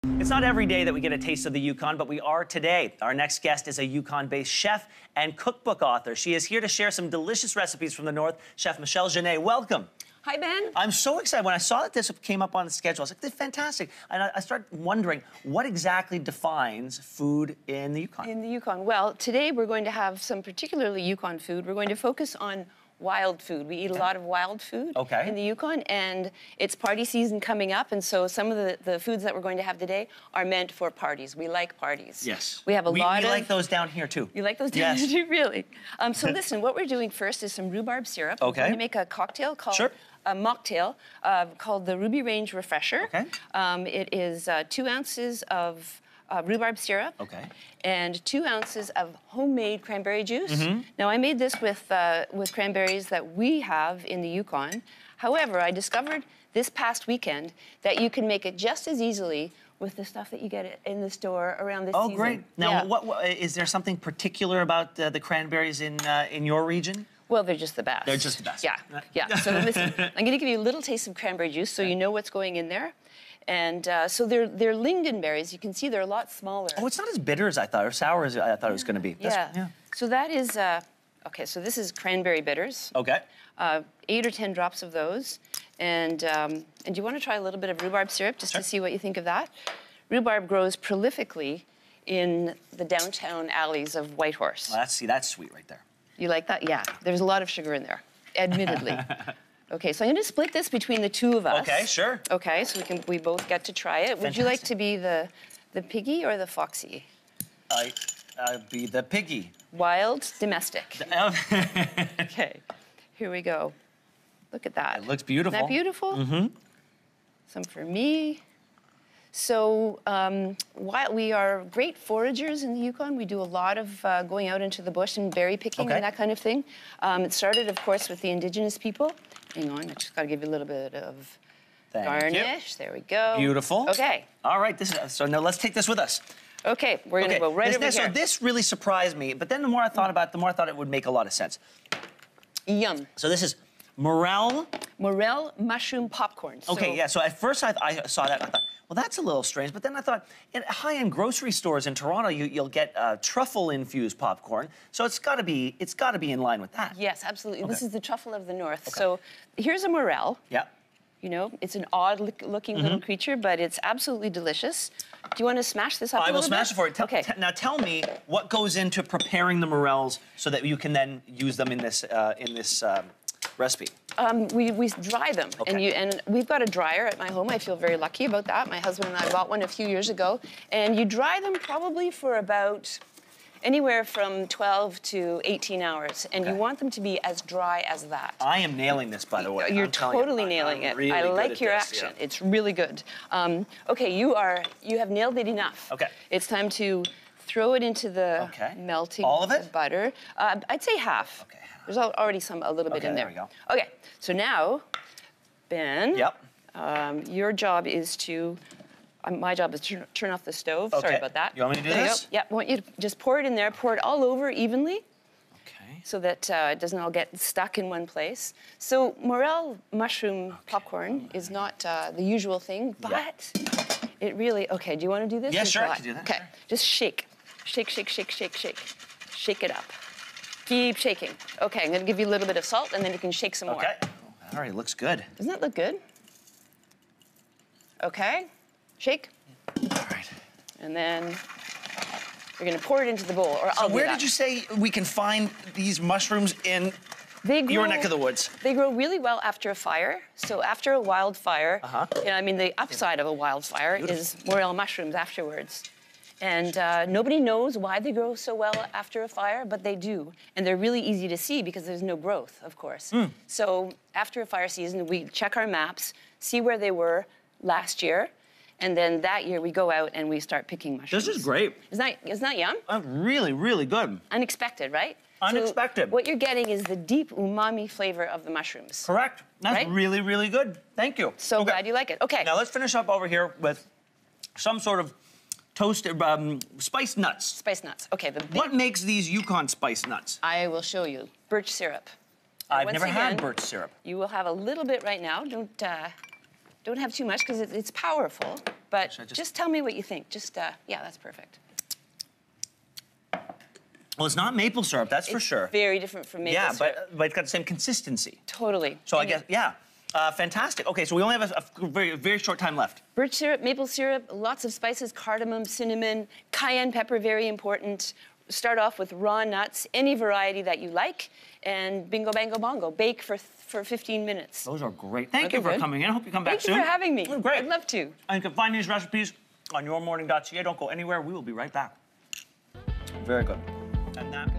It's not every day that we get a taste of the Yukon, but we are today. Our next guest is a Yukon-based chef and cookbook author. She is here to share some delicious recipes from the north. Chef Michele Genest, welcome. Hi, Ben. I'm so excited. When I saw that this came up on the schedule, I was like, this is fantastic. And I started wondering, what exactly defines food in the Yukon? In the Yukon. Well, today we're going to have some particularly Yukon food. We're going to focus on wild food. We eat a lot of wild food in the Yukon, and it's party season coming up, and so some of the foods that we're going to have today are meant for parties. We like parties. Yes. We have a lot of... We like those down here, too. You like those down here, too? Really? So listen, what we're doing first is some rhubarb syrup. Okay. We're going to make a cocktail called... a mocktail called the Ruby Range Refresher. Okay. It is 2 ounces of rhubarb syrup. Okay. And 2 ounces of homemade cranberry juice. Now, I made this with cranberries that we have in the Yukon. However, I discovered this past weekend that you can make it just as easily with the stuff that you get in the store around this season. Oh, great. Now, what is there something particular about the cranberries in your region? Well, they're just the best. They're just the best. Yeah, yeah. So listen, I'm going to give you a little taste of cranberry juice so you know what's going in there. And so they're lingonberries. You can see they're a lot smaller. Oh, it's not as bitter as I thought, or sour as I thought it was going to be. Yeah. So that is, okay, so this is cranberry bitters. Okay. 8 or 10 drops of those. And you want to try a little bit of rhubarb syrup just to see what you think of that. Rhubarb grows prolifically in the downtown alleys of Whitehorse. Well, that's sweet right there. You like that? Yeah. There's a lot of sugar in there, admittedly. Okay, so I'm going to split this between the two of us. Okay, sure. Okay, so we both get to try it. Would you like to be the piggy or the foxy? I'd be the piggy. Wild, domestic. Okay, here we go. Look at that. It looks beautiful. Isn't that beautiful? Mm-hmm. Some for me. So while we are great foragers in the Yukon, we do a lot of going out into the bush and berry picking and that kind of thing. It started, of course, with the indigenous people. Hang on, I just got to give you a little bit of garnish. There we go. Beautiful. Okay. All right, so now let's take this with us. Okay, we're going to go right over here. So this really surprised me, but then the more I thought about it, the more I thought it would make a lot of sense. Yum. So this is morel mushroom popcorn. Okay, yeah, so at first I saw that and I thought, well, that's a little strange, but then I thought, in high-end grocery stores in Toronto, you'll get truffle-infused popcorn, so it's got to be in line with that. Yes, absolutely. Okay. This is the truffle of the north. Okay. So here's a morel. Yeah. You know, it's an odd-looking little creature, but it's absolutely delicious. Do you want to smash this up a little bit? I will smash it for you. Okay. Now tell me what goes into preparing the morels so that you can then use them in this recipe. We dry them, and we've got a dryer at my home. I feel very lucky about that. My husband and I bought one a few years ago, and you dry them probably for about anywhere from 12 to 18 hours, and you want them to be as dry as that. I am nailing this, by the way. You're totally nailing it. Really I like your action. Yeah. It's really good. Okay, you have nailed it enough. Okay. It's time to throw it into the melting butter. I'd say half. Okay. There's already a little bit in there. There we go. Okay, so now, Ben, your job is to, my job is to turn off the stove. Okay. Sorry about that. You want me to do this? Yeah, I want you to just pour it in there, pour it all over evenly. Okay. So that it doesn't all get stuck in one place. So morel mushroom popcorn is not the usual thing, but it really, do you want to do this? Yeah, sure, I can do that. Okay, just shake. Shake, shake, shake, shake, shake. Shake it up. Keep shaking. Okay, I'm going to give you a little bit of salt, and then you can shake some more. Okay. All right, looks good. Doesn't that look good? Okay. Shake. All right. And then you're going to pour it into the bowl, or I'll do that. Where did you say we can find these mushrooms in your neck of the woods? They grow really well after a fire. So after a wildfire, I mean, the upside of a wildfire is morel mushrooms afterwards. And nobody knows why they grow so well after a fire, but they do. And they're really easy to see because there's no growth, of course. So after a fire season, we check our maps, see where they were last year, and then that year we go out and we start picking mushrooms. This is great. Isn't that yum? Really, really good. Unexpected, right? Unexpected. So what you're getting is the deep umami flavor of the mushrooms. Correct. That's really, really good. Thank you. So glad you like it. Okay. Now let's finish up over here with some sort of toasted spiced nuts. Spiced nuts. Okay. What makes these Yukon spiced nuts? I will show you. Birch syrup. I've never had birch syrup. You will have a little bit right now. Don't have too much because it's powerful. But just tell me what you think. Just, yeah, that's perfect. Well, it's not maple syrup, that's for sure. Very different from maple syrup. Yeah, but it's got the same consistency. Totally. So I guess, yeah. Fantastic. Okay, so we only have a very short time left. Birch syrup, maple syrup, lots of spices, cardamom, cinnamon, cayenne pepper, very important. Start off with raw nuts, any variety that you like, and bingo, bango, bongo. Bake for 15 minutes. Those are great. Thank you for coming in. I hope you come back soon. Thank you for having me. Oh, great. I'd love to. And you can find these recipes on yourmorning.ca. Don't go anywhere. We will be right back. Very good. And that.